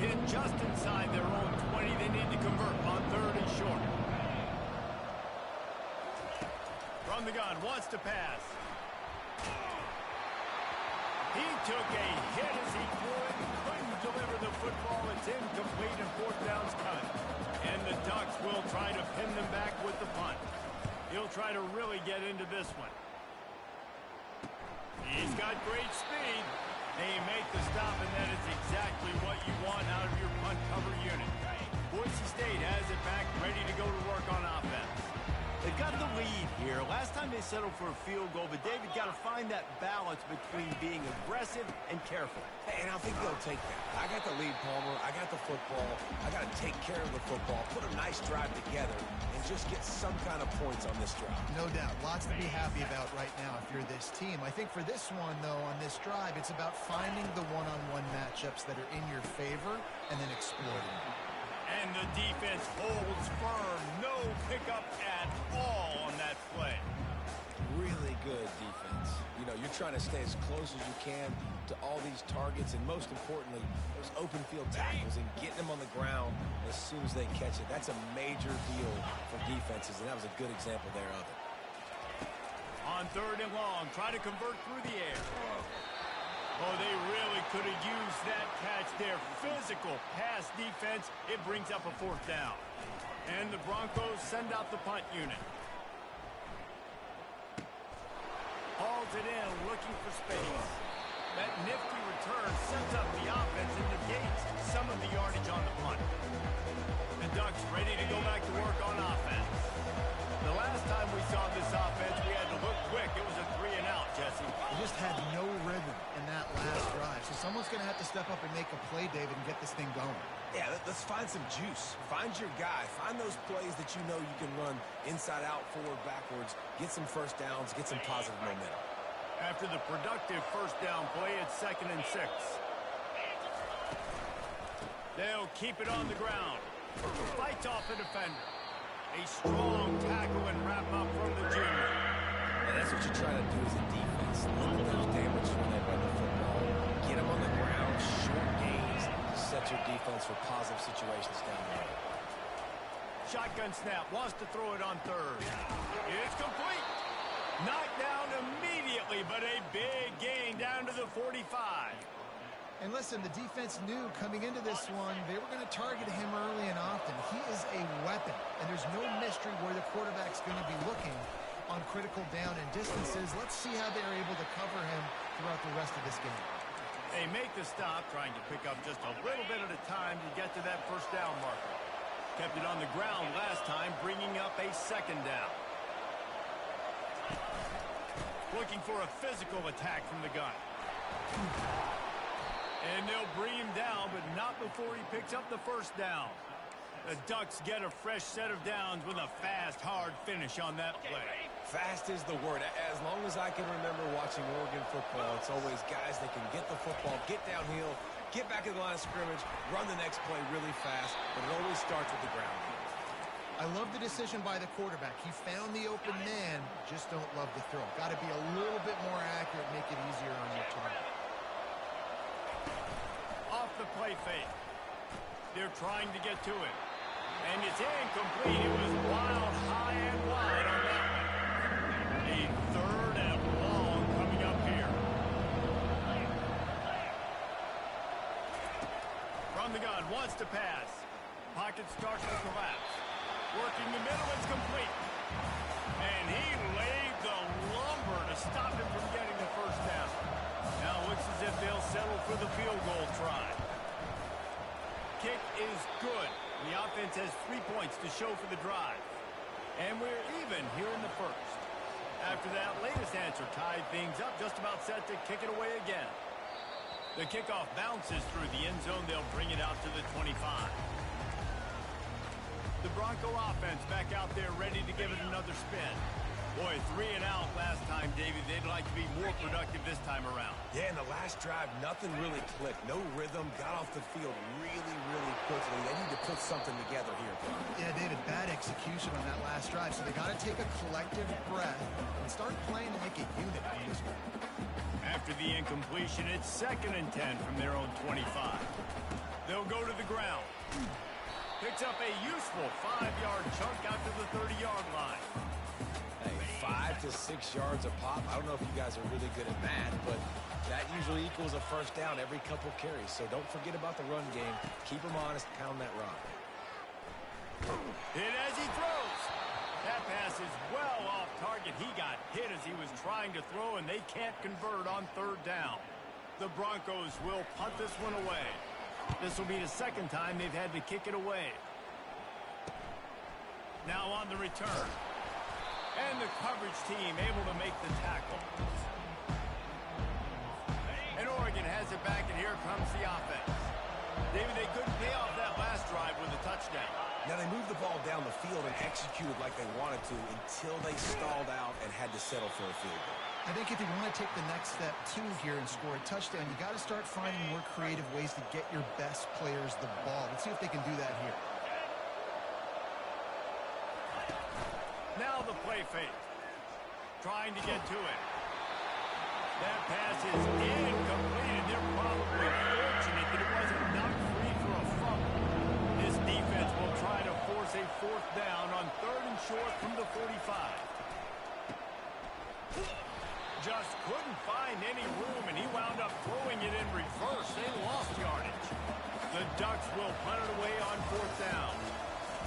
Hit just inside their own 20. They need to convert on 3rd and short. From the gun, wants to pass. He took a hit as he threw it. Couldn't deliver the football. It's incomplete and 4th down's coming. And the Ducks will try to pin them back with the punt. He'll try to really get into this one. He's got great speed. They make the stop, and that is exactly what you want out of your punt cover unit. Boise State has it back, ready to go to work on offense. They've got the lead here. Last time they settled for a field goal, but David got to find that balance between being aggressive and careful. Hey, and I think they'll take that. I got the lead, Palmer. I got the football. I got to take care of the football, put a nice drive together, and just get some kind of points on this drive. No doubt. Lots to be happy about right now if you're this team. I think for this one, though, on this drive, it's about finding the one-on-one matchups that are in your favor and then exploiting them. And the defense holds firm. No pickup at all on that play. Really good defense. You know, you're trying to stay as close as you can to all these targets, and most importantly, those open field tackles and getting them on the ground as soon as they catch it. That's a major deal for defenses, and that was a good example there of it. On 3rd and long, try to convert through the air. Oh, they really could have used that catch there. Physical pass defense. It brings up a 4th down. And the Broncos send out the punt unit. Hauls it in, looking for space. That nifty return sets up the offense and negates some of the yardage on the punt. The Ducks ready to go back to work on offense. The last time we saw this offense, we had to look quick. It was a 3-and-out, Jesse. They just had no rhythm in that last drive. So someone's going to have to step up and make a play, David, and get this thing going. Yeah, let's find some juice. Find your guy. Find those plays that you know you can run inside out, forward, backwards. Get some first downs. Get some positive momentum. After the productive 1st down play, it's 2nd and 6. They'll keep it on the ground. Fights off a defender. A strong tackle and wrap up from the junior. And that's what you try to do as a defense. Limit those damage when they run the football. Get them on the ground, short gains, set your defense for positive situations down the road. Shotgun snap, wants to throw it on 3rd. It's complete. Knocked down immediately, but a big gain down to the 45. And listen, the defense knew coming into this one, they were going to target him early and often. He is a weapon, and there's no mystery where the quarterback's going to be looking on critical down and distances. Let's see how they're able to cover him throughout the rest of this game. They make the stop, trying to pick up just a little bit at a time to get to that 1st down marker. Kept it on the ground last time, bringing up a 2nd down. Looking for a physical attack from the gun. And they'll bring him down, but not before he picks up the 1st down. The Ducks get a fresh set of downs with a fast, hard finish on that play. Fast is the word. As long as I can remember watching Oregon football, it's always guys that can get the football, get downhill, get back in the line of scrimmage, run the next play really fast, but it always starts with the ground. I love the decision by the quarterback. He found the open man, just don't love the throw. Got to be a little bit more accurate, make it easier on your target. Off the play fake. They're trying to get to it. And it's incomplete. It was wild, high and wide on that one. A 3rd and long coming up here. From the gun, wants to pass. Pocket starts to collapse. Working the middle, it's complete. And he laid the lumber to stop him from getting the 1st down. Now it looks as if they'll settle for the field goal try. Kick is good. The offense has 3 points to show for the drive. And we're even here in the 1st. After that latest answer tied things up, just about set to kick it away again. The kickoff bounces through the end zone. They'll bring it out to the 25. The Bronco offense back out there ready to give it another spin. Boy, 3-and-out last time, David. They'd like to be more productive this time around. Yeah, in the last drive, nothing really clicked. No rhythm, got off the field really, really quickly. They need to put something together here. Yeah, David, bad execution on that last drive. So they got to take a collective breath and start playing like a unit on this one. After the incompletion, it's 2nd and 10 from their own 25. They'll go to the ground. Picks up a useful 5-yard chunk out to the 30-yard line. Hey, 5 to 6 yards a pop. I don't know if you guys are really good at math, but that usually equals a first down every couple carries. So don't forget about the run game. Keep them honest. Pound that rock. Hit as he throws. That pass is well off target. He got hit as he was trying to throw, and they can't convert on third down. The Broncos will punt this one away. This will be the second time they've had to kick it away. Now on the return. And the coverage team able to make the tackle. And Oregon has it back, and here comes the offense. David, they couldn't pay off that last drive with a touchdown. Now they moved the ball down the field and executed like they wanted to until they stalled out and had to settle for a field goal. I think if you want to take the next step, too, here and score a touchdown, you got to start finding more creative ways to get your best players the ball. Let's see if they can do that here. Now the play fake. Trying to get to it. That pass is incomplete, and they're probably fortunate that it wasn't knocked free for a fumble. This defense will try to force a fourth down on 3rd and short from the 45. Just couldn't find any room, and he wound up throwing it in reverse. They lost yardage. The Ducks will punt it away on 4th down.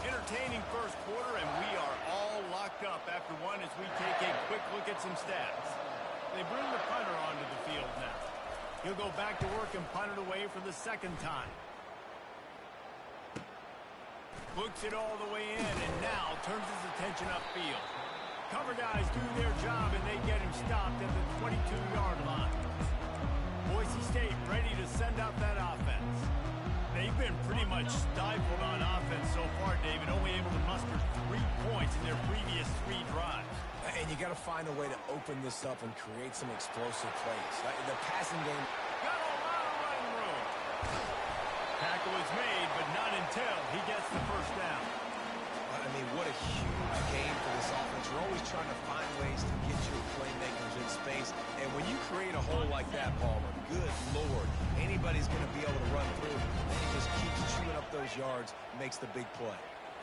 Entertaining first quarter, and we are all locked up after one as we take a quick look at some stats. They bring the punter onto the field now. He'll go back to work and punt it away for the second time. Hooks it all the way in, and now turns his attention upfield. Cover guys do their job, and they get him stopped at the 22-yard line. Boise State ready to send out that offense. They've been pretty much stifled on offense so far, David, only able to muster 3 points in their previous 3 drives. And you got to find a way to open this up and create some explosive plays. The passing game. Got a lot of running room. Tackle is made, but not until he gets the first down. I mean, what a huge game for this offense. You're always trying to find ways to get your playmakers in space. And when you create a hole like that, Palmer, good Lord, anybody's going to be able to run through. And he just keeps chewing up those yards, makes the big play.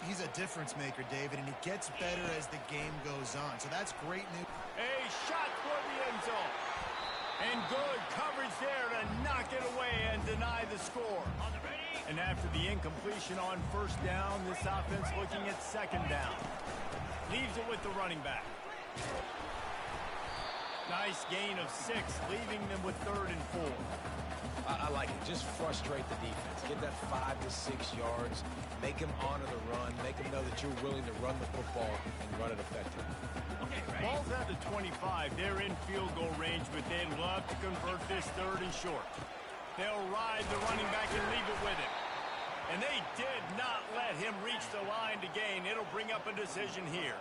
He's a difference maker, David, and he gets better as the game goes on. So that's great news. A shot toward the end zone. And good coverage there to knock it away and deny the score. And after the incompletion on first down, this offense looking at second down. Leaves it with the running back. Nice gain of 6, leaving them with 3rd and 4. I like it. Just frustrate the defense. Get that 5 to 6 yards. Make them honor the run. Make them know that you're willing to run the football and run it effectively. Ball's at the 25. They're in field goal range, but they'd love to convert this 3rd and short. They'll ride the running back and leave it with him. And they did not let him reach the line to gain. It'll bring up a decision here.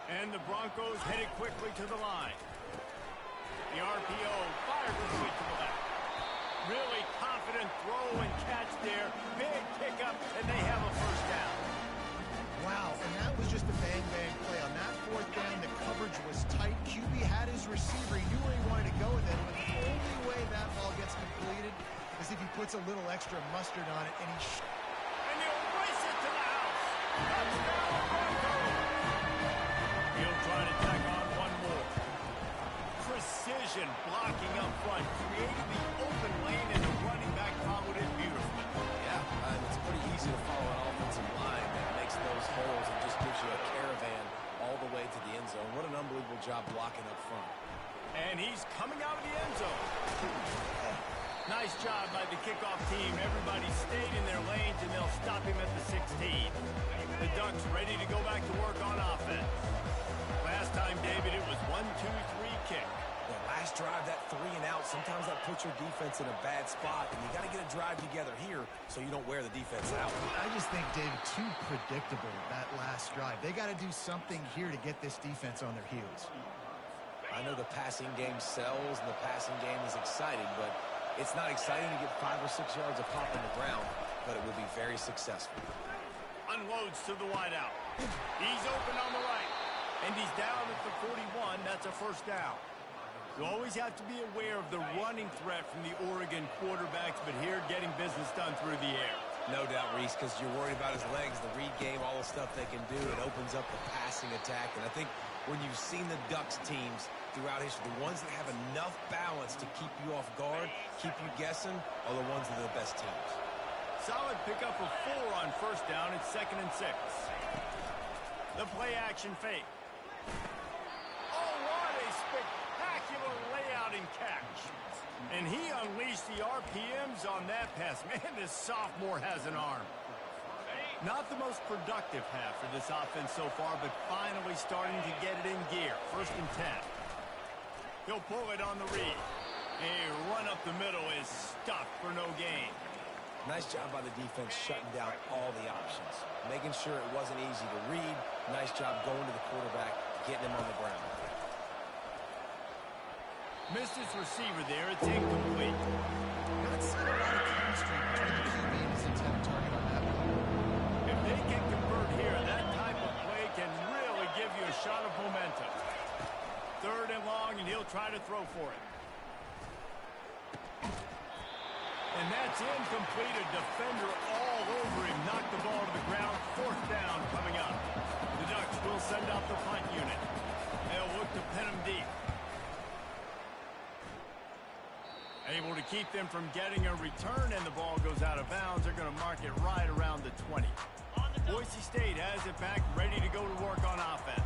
And the Broncos headed quickly to the line. The RPO fired to the left. Really confident throw and catch there. Big pickup, and they have a first down. Wow, and that was just a bang-bang play. On that 4th down, the coverage was tight. QB had his receiver. He knew where he wanted to go with it. But the only way that ball gets completed is if he puts a little extra mustard on it, and he... And he'll race it to the house. Touchdown, Broncos. He'll try to tack on one more. Precision blocking up front, creating the open lane, and the running back followed it beautifully. Yeah, it's pretty easy to follow an offensive line that makes those holes and just gives you a caravan all the way to the end zone. What an unbelievable job blocking up front. And he's coming out of the end zone. Nice job by the kickoff team. Everybody stayed in their lanes, and they'll stop him at the 16. The Ducks ready to go back to work on offense. Last time, David, it was 1-2-3 kick. Yeah, last drive, that 3 and out, sometimes that puts your defense in a bad spot, and you got to get a drive together here so you don't wear the defense out. I just think, David, too predictable, that last drive. They got to do something here to get this defense on their heels. I know the passing game sells and the passing game is exciting, but it's not exciting to get 5 or 6 yards of pop on the ground, but it will be very successful. Unloads to the wideout. He's open on the right, and he's down at the 41. That's a first down. You always have to be aware of the running threat from the Oregon quarterbacks, but here getting business done through the air. No doubt, Reese, because you're worried about his legs, the read game, all the stuff they can do. It opens up the passing attack. And I think when you've seen the Ducks teams throughout history, the ones that have enough balance to keep you off guard, keep you guessing, are the ones that are the best teams. Solid pickup of 4 on first down. It's 2nd and 6. The play action fake. Oh, what a spectacular layout and catch. And he unleashed the RPMs on that pass. Man, this sophomore has an arm. Not the most productive half for this offense so far, but finally starting to get it in gear. 1st and 10. He'll pull it on the read. A run up the middle is stuffed for no gain. Nice job by the defense shutting down all the options, making sure it wasn't easy to read. Nice job going to the quarterback, getting him on the ground. Missed his receiver there. It's incomplete. Not seeing a lot of chemistry between the QB and his intended target on that play. If they can convert here, that type of play can really give you a shot of momentum. 3rd and long, and he'll try to throw for it. And that's incomplete. A defender all over him. Knocked the ball to the ground. 4th down coming up. The Ducks will send out the punt unit. They'll look to pin him deep. Able to keep them from getting a return, and the ball goes out of bounds. They're going to mark it right around the 20. Boise State has it back, ready to go to work on offense.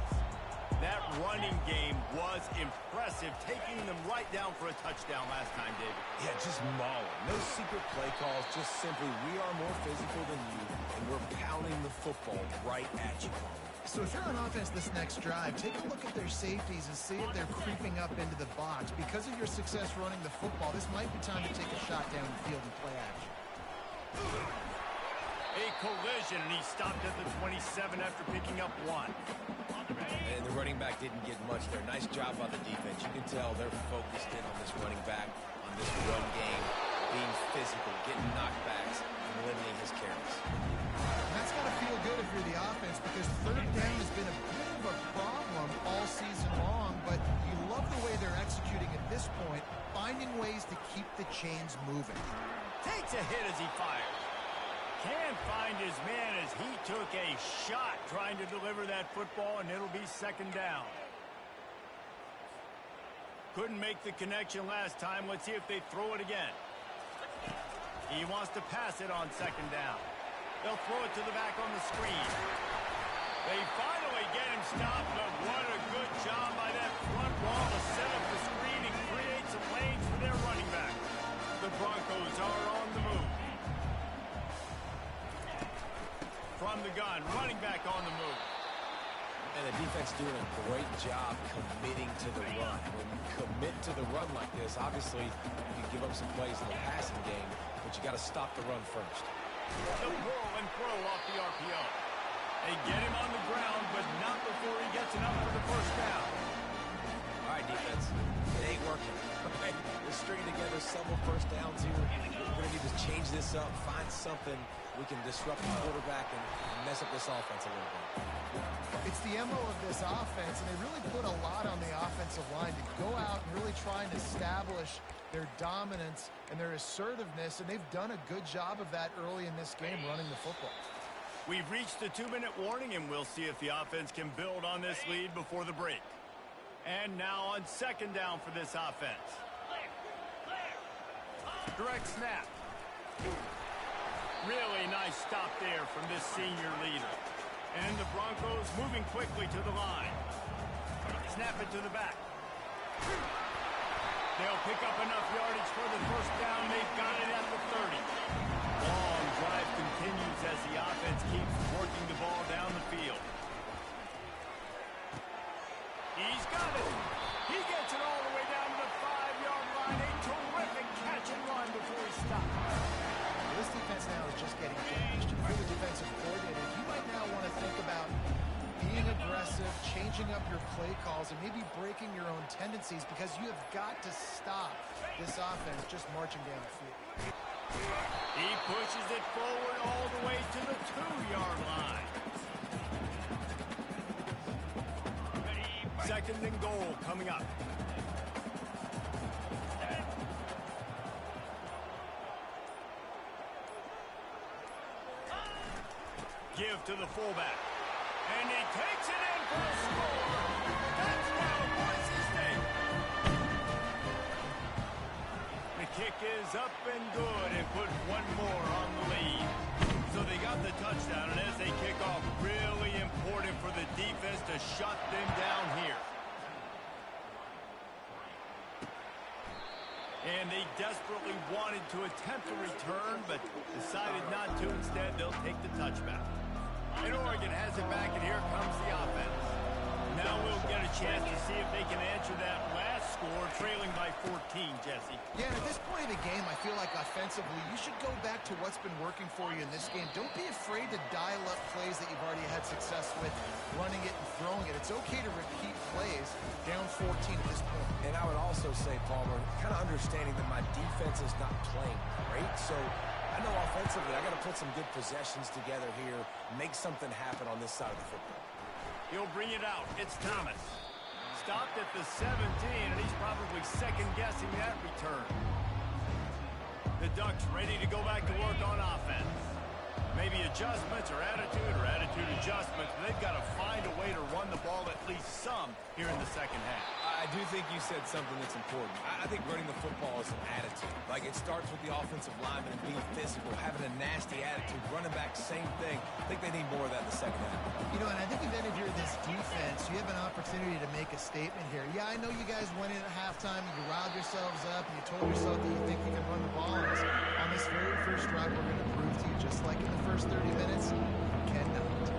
That running game was impressive, taking them right down for a touchdown last time, David. Yeah, just mauling. No secret play calls, just simply we are more physical than you, and we're pounding the football right at you. So if you're on offense this next drive, take a look at their safeties and see if they're creeping up into the box. Because of your success running the football, this might be time to take a shot down the field and play action. A collision, and he stopped at the 27 after picking up 1. And the running back didn't get much there. Nice job by the defense. You can tell they're focused in on this running back, on this run game, being physical, getting knockbacks, and limiting his carries. And that's got to feel good if you're the offense, because 3rd down has been a bit of a problem all season long, but you love the way they're executing at this point, finding ways to keep the chains moving. Takes a hit as he fires. Can't find his man as he took a shot trying to deliver that football, and it'll be 2nd down. Couldn't make the connection last time. Let's see if they throw it again. He wants to pass it on 2nd down. They'll throw it to the back on the screen. They finally get him stopped, but what a good job by that front wall to set up the screen and create some lanes for their running back. The Broncos are on the move. From the gun, running back on the move. And the defense doing a great job committing to the run. When you commit to the run like this, obviously you can give up some plays in the passing game, but you got to stop the run first. The pull and throw off the RPO. They get him on the ground, but not before he gets enough for the 1st down. All right, defense, it ain't working. We're stringing together several 1st downs here. We're going to need to change this up, find something we can disrupt the quarterback and mess up this offense a little bit. It's the MO of this offense, and they really put a lot on the offensive line to go out and really try and establish their dominance and their assertiveness, and they've done a good job of that early in this game running the football. We've reached the 2-minute warning, and we'll see if the offense can build on this lead before the break. And now on 2nd down for this offense. Direct snap. Really nice stop there from this senior leader. And the Broncos moving quickly to the line. Snap it to the back. They'll pick up enough yardage for the 1st down. They've got it at the 30. Long drive continues as the offense keeps working the ball down the field. He's got it. He gets it all the way down to the 5-yard line. A terrific catch and run before he stops. This defense now is just getting finished. If you're the defensive coordinator, you might now want to think about being aggressive, changing up your play calls, and maybe breaking your own tendencies, because you have got to stop this offense just marching down the field. He pushes it forward all the way to the 2-yard line. 2nd and goal coming up. give to the fullback. And he takes it in for a score. Touchdown, Boise State. The kick is up and good and put one more on the lead. So they got the touchdown, and as they kick off, really important for the defense to shut them down here. And they desperately wanted to attempt a return, but decided not to. Instead, they'll take the touchback. And Oregon has it back, and here comes the offense. Now we'll get a chance to see if they can answer that last score, trailing by 14, Jesse. Yeah, and at this point of the game, I feel like offensively, you should go back to what's been working for you in this game. Don't be afraid to dial up plays that you've already had success with, running it and throwing it. It's okay to repeat plays down 14 at this point. And I would also say, Palmer, kind of understanding that my defense is not playing great, so I know offensively I got to put some good possessions together here, make something happen on this side of the football. He'll bring it out. It's Thomas. Stopped at the 17, and he's probably second-guessing that return. The Ducks ready to go back to work on offense. Maybe adjustments or attitude adjustments. They've got to find a way to run the ball at least some here in the second half. I do think you said something that's important. I think running the football is an attitude. Like, it starts with the offensive lineman and being physical, having a nasty attitude. Running back, same thing. I think they need more of that in the second half. You know, and I think then if you're this defense, you have an opportunity to make a statement here. Yeah, I know you guys went in at halftime and you riled yourselves up and you told yourself that you think you can run the ball. On this very first drive, we're going to prove to you, just like in the first 30 minutes, you cannot.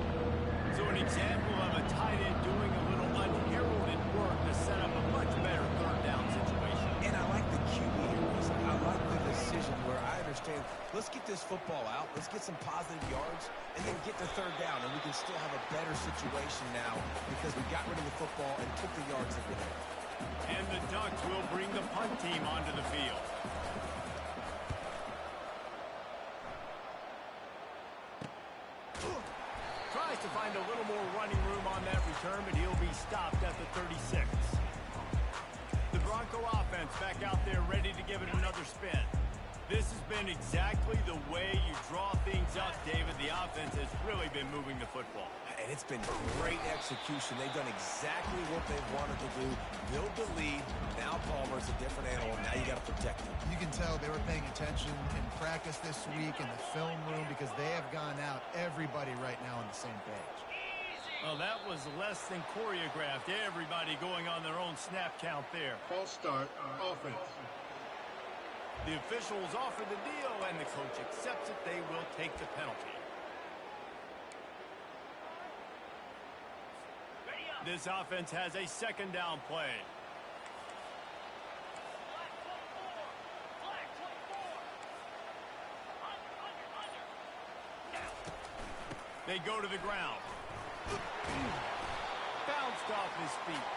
So an example of a tight end doing a little unheralded work to set up a much better third down situation. And I like the QB here. I like the decision where I understand, let's get this football out, let's get some positive yards, and then get the third down, and we can still have a better situation now because we got rid of the football and took the yards that were there. And the Ducks will bring the punt team onto the field. Tries to find a little more running room on that return, but he'll be stopped at the 36. The Bronco offense back out there ready to give it another spin. This has been exactly the way you draw things up, David. The offense has really been moving the football. And it's been great execution. They've done exactly what they've wanted to do. Build the lead. Now Palmer's a different animal. Now you got to protect him. You can tell they were paying attention in practice this week in the film room because they have gone out, everybody right now on the same page. Well, that was less than choreographed. Everybody going on their own snap count there. False start, offense. The officials offer the deal, and the coach accepts it. They will take the penalty. This offense has a second down play. They go to the ground. Bounced off his feet.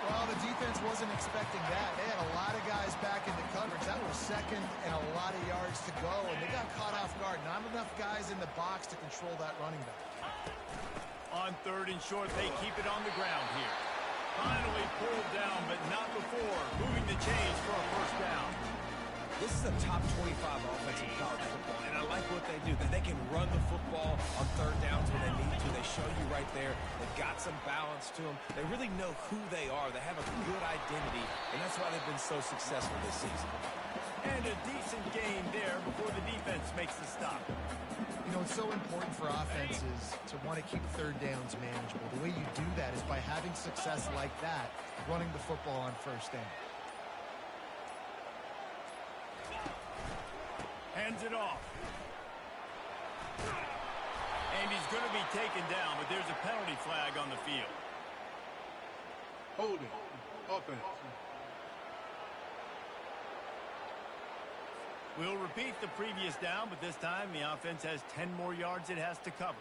Well, the defense wasn't expecting that. They had a lot of guys back in the coverage. That was second and a lot of yards to go, and they got caught off guard. Not enough guys in the box to control that running back. On third and short, they keep it on the ground here. Finally pulled down, but not before. Moving the chains for a first down. This is a top 25 offense in college football, and I like what they do. They can run the football on third downs when they need to. They show you right there. They've got some balance to them. They really know who they are. They have a good identity, and that's why they've been so successful this season. And a decent gain there before the defense makes the stop. You know, it's so important for offenses to want to keep third downs manageable. The way you do that is by having success like that, running the football on first down. Hands it off. And he's going to be taken down, but there's a penalty flag on the field. Holding, offense. We'll repeat the previous down, but this time the offense has 10 more yards it has to cover.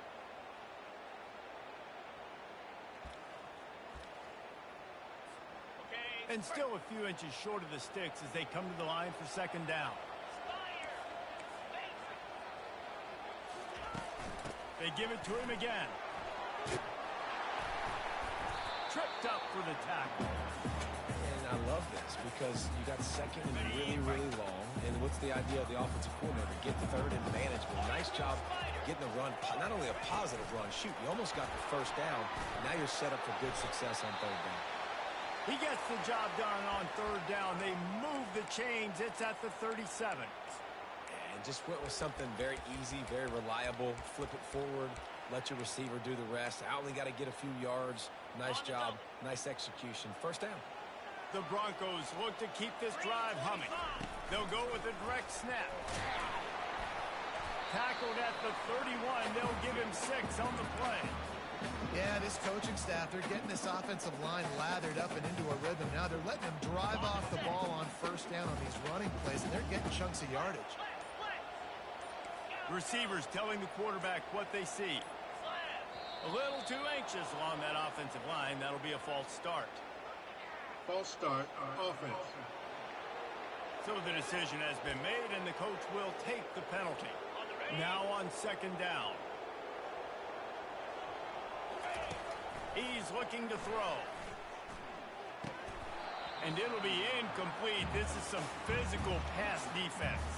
And still a few inches short of the sticks as they come to the line for second down. They give it to him again. Tripped up for the tackle. And I love this because you got second and really, really long. And what's the idea of the offensive coordinator? Get third and manageable. Nice job getting the run, not only a positive run, shoot, you almost got the first down. Now you're set up for good success on third down. He gets the job done on third down. They move the chains. It's at the 37. And just went with something very easy, very reliable. Flip it forward. Let your receiver do the rest. I only got to get a few yards. Nice job. Nice execution. First down. The Broncos look to keep this drive humming. They'll go with a direct snap. Tackled at the 31. They'll give him 6 on the play. Yeah, this coaching staff, they're getting this offensive line lathered up and into a rhythm. Now they're letting them drive off the ball on first down on these running plays, and they're getting chunks of yardage. Receivers telling the quarterback what they see. A little too anxious along that offensive line. That'll be a false start. False start, offense. So the decision has been made, and the coach will take the penalty. Now on second down. He's looking to throw. And it'll be incomplete. This is some physical pass defense.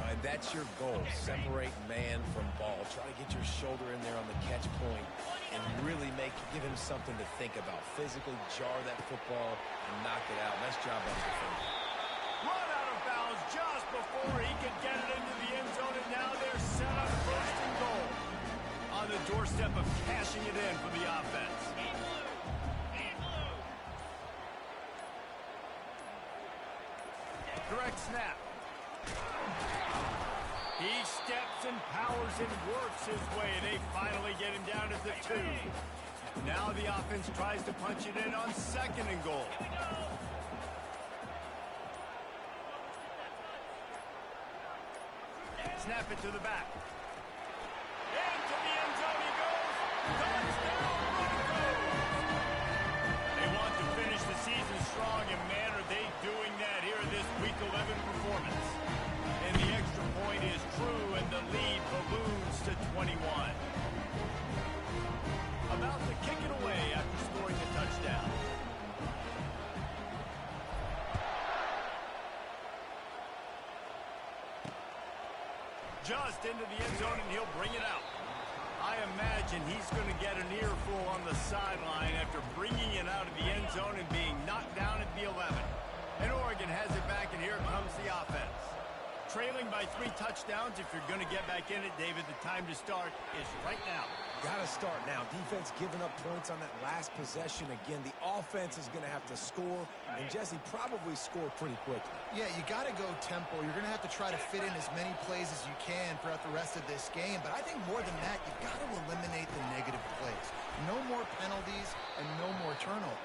And that's your goal. Separate man from ball. Try to get your shoulder in there on the catch point and really give him something to think about. Physically jar that football and knock it out. Nice job on the defense. Run out of bounds just before he could get it into the end zone, and now they're set up first and goal. On the doorstep of cashing it in for the offense. Direct snap. He steps and powers and works his way. They finally get him down at the 2. Now the offense tries to punch it in on second and goal. Snap it to the back. Into the end zone he goes. Touchdown, Broncos! They want to finish the season strong, and man, are they doing that here in this Week 11 performance. And the extra point is true, and the lead balloons to 21. About to kick it away after scoring the touchdown. Just into the end zone, and he'll bring it out. I imagine he's going to get an earful on the sideline after bringing it out of the end zone and being knocked down at the 11. And Oregon has it back, and here comes the offense. Trailing by 3 touchdowns. If you're going to get back in it, David, the time to start is right now. Got to start now. Defense giving up points on that last possession. Again, the offense is going to have to score, and Jesse probably score pretty quickly. Yeah, you got to go tempo. You're going to have to try to fit in as many plays as you can throughout the rest of this game. But I think more than that, you've got to eliminate the negative plays. No more penalties and no more turnovers.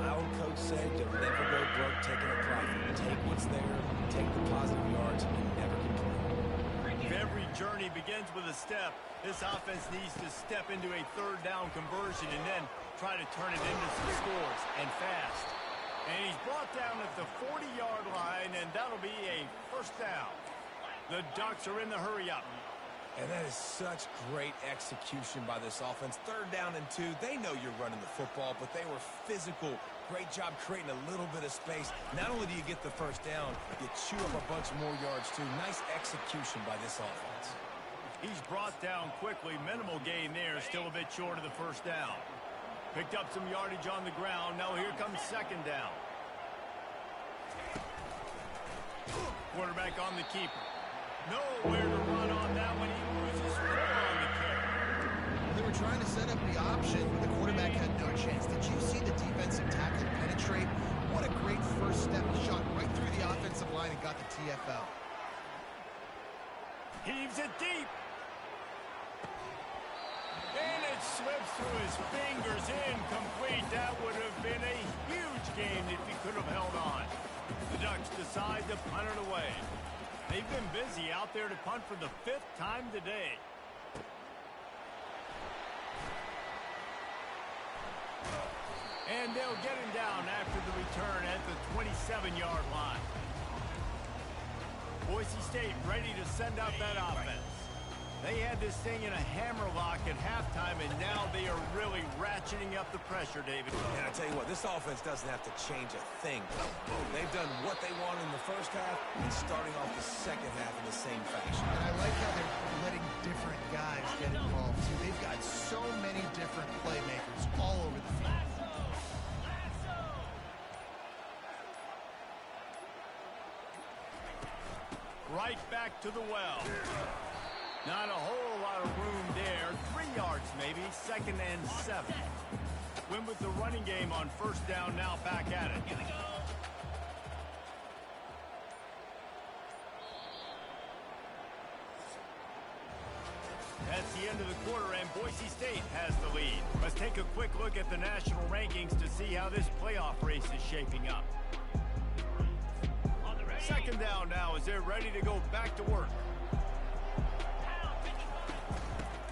My old coach said you'll never go broke taking a profit. Take what's there, take the positive yards, and never complain. Every journey begins with a step. This offense needs to step into a third down conversion and then try to turn it into some scores, and fast. And he's brought down at the 40-yard line, and that'll be a first down. The Ducks are in the hurry-up. And that is such great execution by this offense. Third down and 2. They know you're running the football, but they were physical. Great job creating a little bit of space. Not only do you get the first down, you chew up a bunch more yards, too. Nice execution by this offense. He's brought down quickly. Minimal gain there. Still a bit short of the first down. Picked up some yardage on the ground. Now here comes second down. Quarterback on the keeper. Nowhere to run on that one. He loses 4 on the carry. They were trying to set up the option, but the quarterback had no chance. Did you see the defensive tackle penetrate? What a great first step. He shot right through the offensive line and got the TFL. Heaves it deep. And it slips through his fingers. Incomplete. That would have been a huge game if he could have held on. The Ducks decide to punt it away. They've been busy out there to punt for the 5th time today. And they'll get him down after the return at the 27-yard line. Boise State ready to send out that offense. They had this thing in a hammerlock at halftime, and now they are really ratcheting up the pressure, David. And I tell you what, this offense doesn't have to change a thing. They've done what they wanted in the first half and starting off the second half in the same fashion. And I like how they're letting different guys get involved, too. They've got so many different playmakers all over the field. Right back to the well. Not a whole lot of room there. 3 yards maybe, 2nd and 7. Win with the running game on first down, now back at it. That's the end of the quarter, and Boise State has the lead. Let's take a quick look at the national rankings to see how this playoff race is shaping up. 2nd down now as they're ready to go back to work.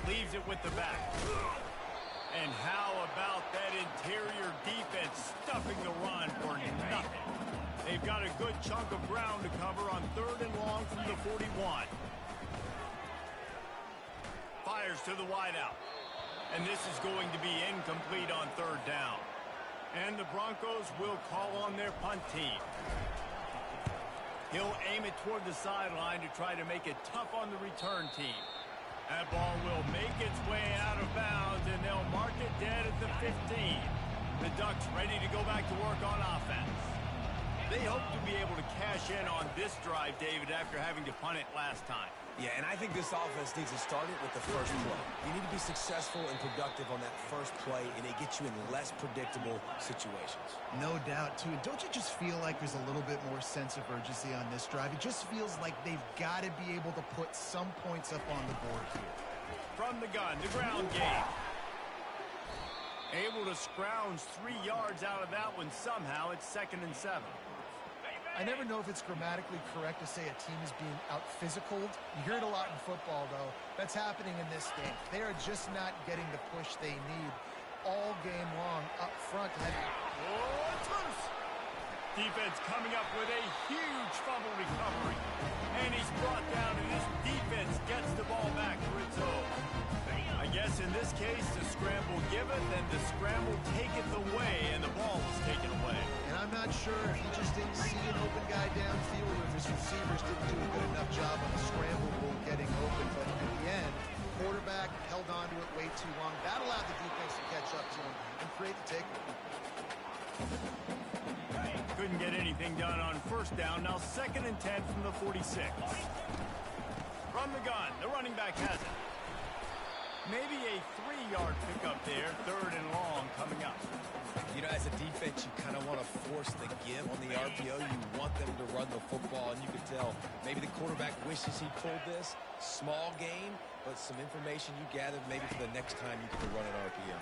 Leaves it with the back. And how about that interior defense stuffing the run for nothing? They've got a good chunk of ground to cover on 3rd and long from the 41. Fires to the wideout. And this is going to be incomplete on 3rd down. And the Broncos will call on their punt team. He'll aim it toward the sideline to try to make it tough on the return team. That ball will make its way out of bounds, and they'll mark it dead at the 15. The Ducks ready to go back to work on offense. They hope to be able to cash in on this drive, David, after having to punt it last time. Yeah, and I think this offense needs to start it with the first play. You need to be successful and productive on that first play, and it gets you in less predictable situations. No doubt, too. And don't you just feel like there's a little bit more sense of urgency on this drive? It just feels like they've got to be able to put some points up on the board here. From the gun, the ground game. Able to scrounge 3 yards out of that one somehow. It's 2nd and 7. I never know if it's grammatically correct to say a team is being out-physicaled. You hear it a lot in football, though. That's happening in this game. They are just not getting the push they need all game long up front. Oh, it's loose. Defense coming up with a huge fumble recovery. And he's brought down, and this defense gets the ball back for its own. I guess in this case, the scramble giveth and the scramble taketh away, and the ball was taken away. And I'm not sure if he just didn't see an open guy downfield or if his receivers didn't do a good enough job on the scramble rule getting open. But at the end, quarterback held on to it way too long. That allowed the defense to catch up to him and create the takeaway. Couldn't get anything done on first down. Now 2nd and 10 from the 46. From the gun, the running back has it. Maybe a 3-yard pickup there, 3rd and long coming up. You know, as a defense, you kind of want to force the give on the RPO. You want them to run the football, and you can tell maybe the quarterback wishes he pulled this. Small game, but some information you gathered maybe for the next time you can run an RPO.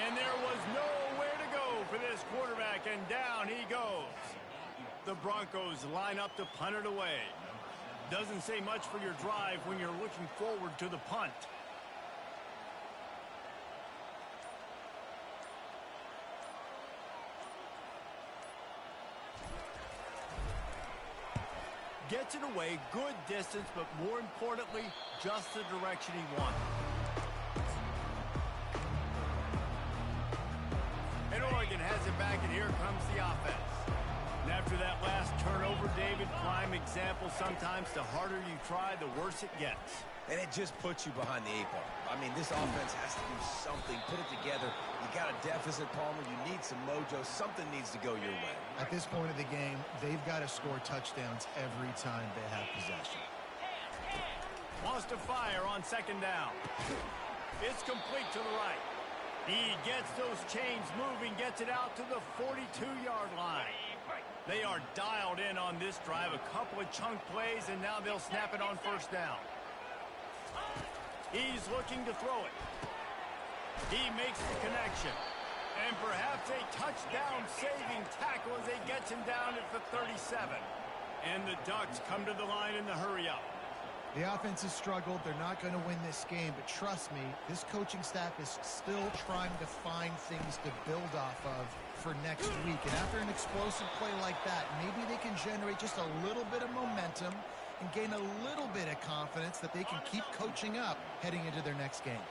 And there was nowhere to go for this quarterback, and down he goes. The Broncos line up to punt it away. Doesn't say much for your drive when you're looking forward to the punt. Gets it away, good distance, but more importantly, just the direction he wanted. And Oregon has it back, and here comes the offense. And after that last turnover, David, prime example, sometimes the harder you try, the worse it gets. And it just puts you behind the 8 ball. I mean, this offense has to do something, put it together. You got a deficit, Palmer. You need some mojo. Something needs to go your way. At this point of the game, they've got to score touchdowns every time they have possession. Wants to fire on 2nd down. It's complete to the right. He gets those chains moving, gets it out to the 42-yard line. They are dialed in on this drive. A couple of chunk plays, and now they'll snap it on first down. He's looking to throw it. He makes the connection. And perhaps a touchdown-saving tackle as they get him down at the 37. And the Ducks come to the line in the hurry-up. The offense has struggled. They're not going to win this game, but trust me, this coaching staff is still trying to find things to build off of for next week. And after an explosive play like that, maybe they can generate just a little bit of momentum and gain a little bit of confidence that they can keep coaching up heading into their next game.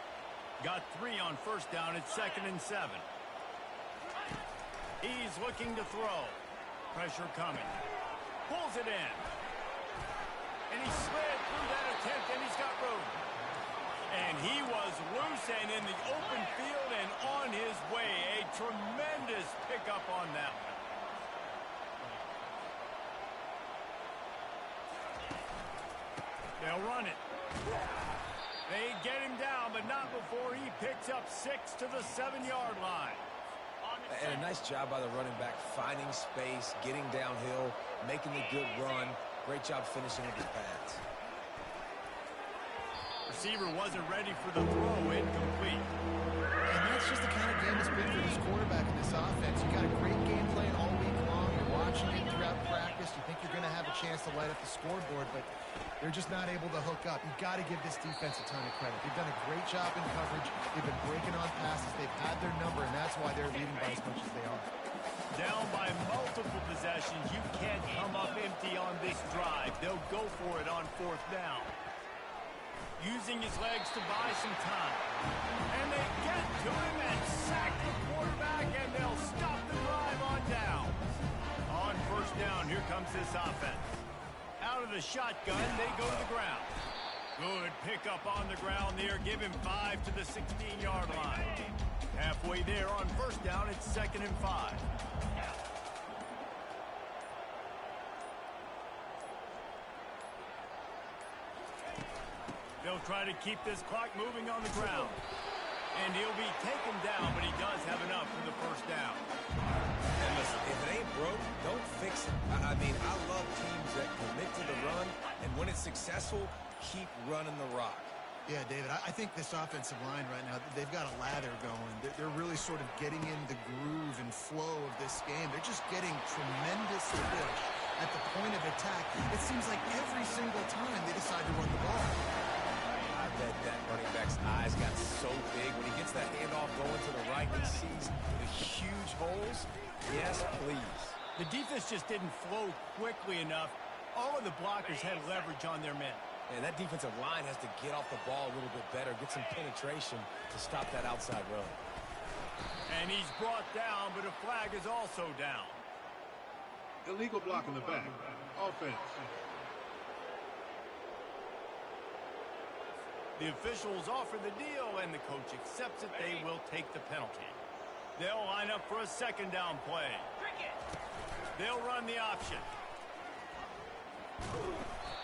Got 3 on first down. It's 2nd and 7. He's looking to throw. Pressure coming. Pulls it in. And he slid through that attempt, and he's got room. And he was loose and in the open field and on his way. A tremendous pickup on that one. They'll run it. They get him down, but not before he picks up 6 to the 7-yard line. And a nice job by the running back, finding space, getting downhill, making a good run. Great job finishing with his pads. Receiver wasn't ready for the throw, incomplete. And that's just the kind of game it's been for this quarterback in this offense. You got a great game plan all week long. You're watching it throughout practice. You think you're going to have a chance to light up the scoreboard, but they're just not able to hook up. You've got to give this defense a ton of credit. They've done a great job in coverage. They've been breaking on passes. They've had their number, and that's why they're leading by as much as they are. Down by multiple possessions. You can't come up empty on this drive. They'll go for it on 4th down. Using his legs to buy some time. And they get to him and sack the quarterback, and they'll stop the drive on down. On 1st down, here comes this offense. Out of the shotgun, they go to the ground. Good pickup on the ground there. Give him 5 to the 16-yard line. Halfway there on 1st down, it's 2nd and 5. They'll try to keep this clock moving on the ground. And he'll be taken down, but he does have enough for the 1st down. And listen, if it ain't broke, don't fix it. I mean, I love teams that commit to the run, and when it's successful, keep running the rock. Yeah, David, I think this offensive line right now, they've got a ladder going. They're really sort of getting in the groove and flow of this game. They're just getting tremendous push at the point of attack. It seems like every single time they decide to run the ball. I bet that running back's eyes got so big when he gets that handoff going to the right and sees the huge holes. Yes, please. The defense just didn't flow quickly enough. All of the blockers had leverage on their men. And that defensive line has to get off the ball a little bit better, get some penetration to stop that outside run. And he's brought down, but a flag is also down. Illegal block in the back. Offense. The officials offer the deal, and the coach accepts it. They will take the penalty. They'll line up for a 2nd down play. They'll run the option.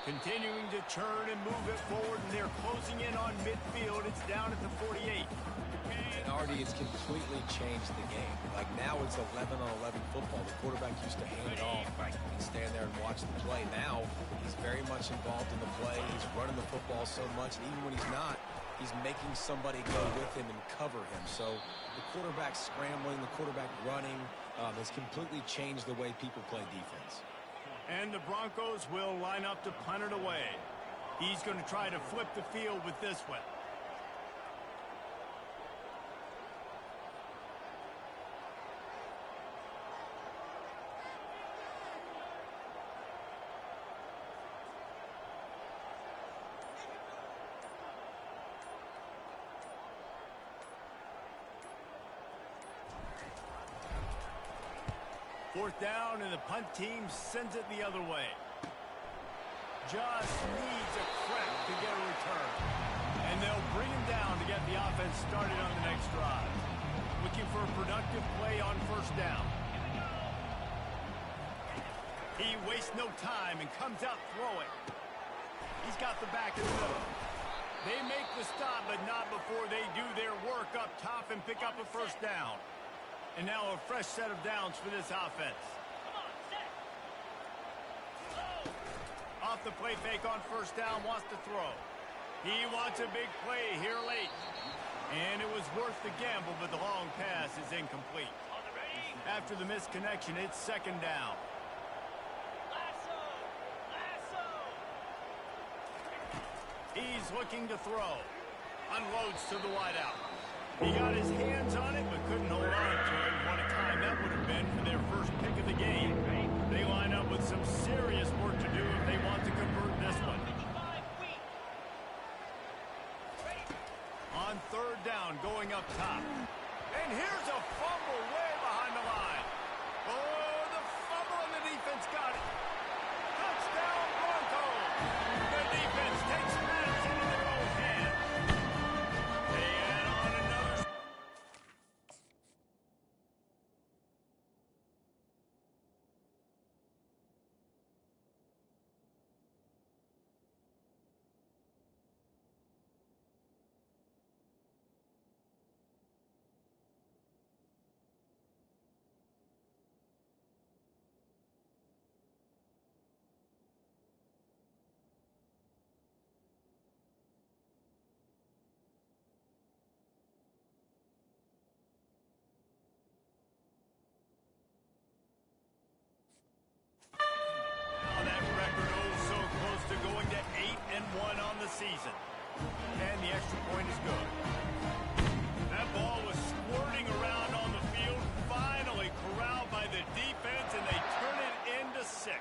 Continuing to churn and move it forward, and they're closing in on midfield. It's down at the 48. And already it's completely changed the game. Like now it's 11-on-11 football. The quarterback used to hand it off and stand there and watch the play. Now he's very much involved in the play. He's running the football so much, and even when he's not, he's making somebody go with him and cover him. So the quarterback scrambling, the quarterback running has completely changed the way people play defense. And the Broncos will line up to punt it away. He's going to try to flip the field with this one. Fourth down, and the punt team sends it the other way. Just needs a crack to get a return. And they'll bring him down to get the offense started on the next drive. Looking for a productive play on 1st down. He wastes no time and comes out throwing. He's got the back in the middle. They make the stop, but not before they do their work up top and pick up a 1st down. And now a fresh set of downs for this offense. Off the play fake on 1st down, wants to throw. He wants a big play here late. And it was worth the gamble, but the long pass is incomplete. After the misconnection, it's 2nd down. He's looking to throw. Unloads to the wideout. He got his hands on it, but couldn't hold on to it. What a time that would have been for their first pick of the game. They line up with some serious work to do if they want to convert this down, going up top. And here's a fumble way behind the line. Oh, the fumble, and the defense got it. Touchdown, Broncos. The defense takes matters into their own hands. They add on another. Now that record so close to going to 8-1 on the season. And the extra point is good. That ball was squirting around on the field, finally corralled by the defense, and they turn it into 6.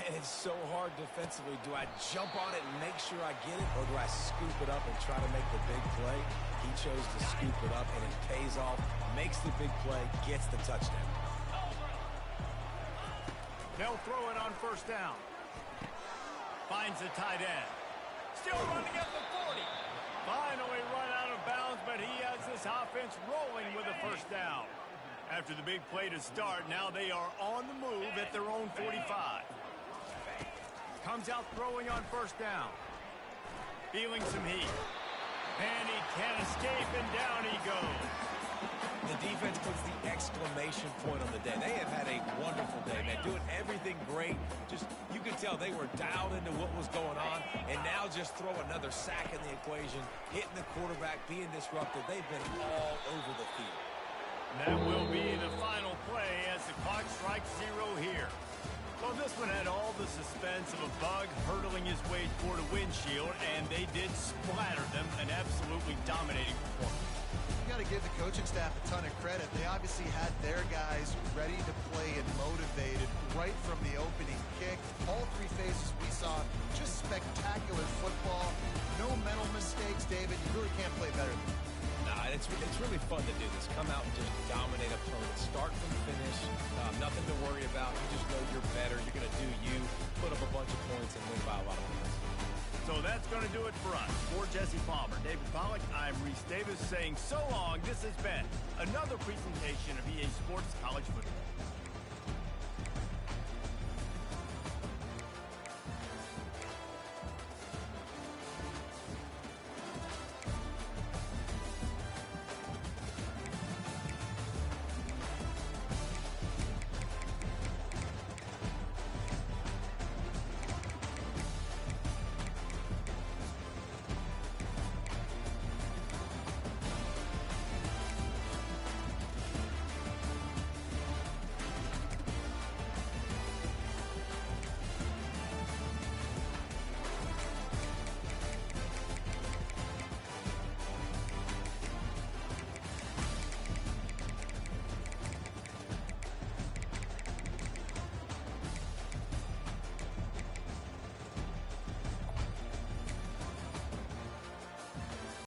And it's so hard defensively. Do I jump on it and make sure I get it, or do I scoop it up and try to make the big play? He chose to scoop it up, and it pays off, makes the big play, gets the touchdown. They'll throw it on first down. Finds the tight end. Still running at the 40. Finally run out of bounds, but he has this offense rolling with a first down. After the big play to start, now they are on the move at their own 45. Comes out throwing on first down. Feeling some heat. And he can't escape, and down he goes. The defense puts the exclamation point on the day. They have had a wonderful day, man. Doing everything great. Just, you could tell they were dialed into what was going on. And now just throw another sack in the equation. Hitting the quarterback, being disruptive. They've been all over the field. That will be the final play as the clock strikes 0 here. Well, this one had all the suspense of a bug hurtling his way toward a windshield, and they did splatter them, an absolutely dominating performance. You got to give the coaching staff a ton of credit. They obviously had their guys ready to play and motivated right from the opening kick. All 3 phases we saw, just spectacular football. No mental mistakes, David. You really can't play better than that. Nah, it's really fun to do this. Come out and just dominate opponents. Start from finish. Nothing to worry about. You just know you're better. You're going to do you. Put up a bunch of points and win by a lot of points. So that's going to do it for us. For Jesse Palmer, David Pollack, I'm Reese Davis saying so long. This has been another presentation of EA Sports College Football.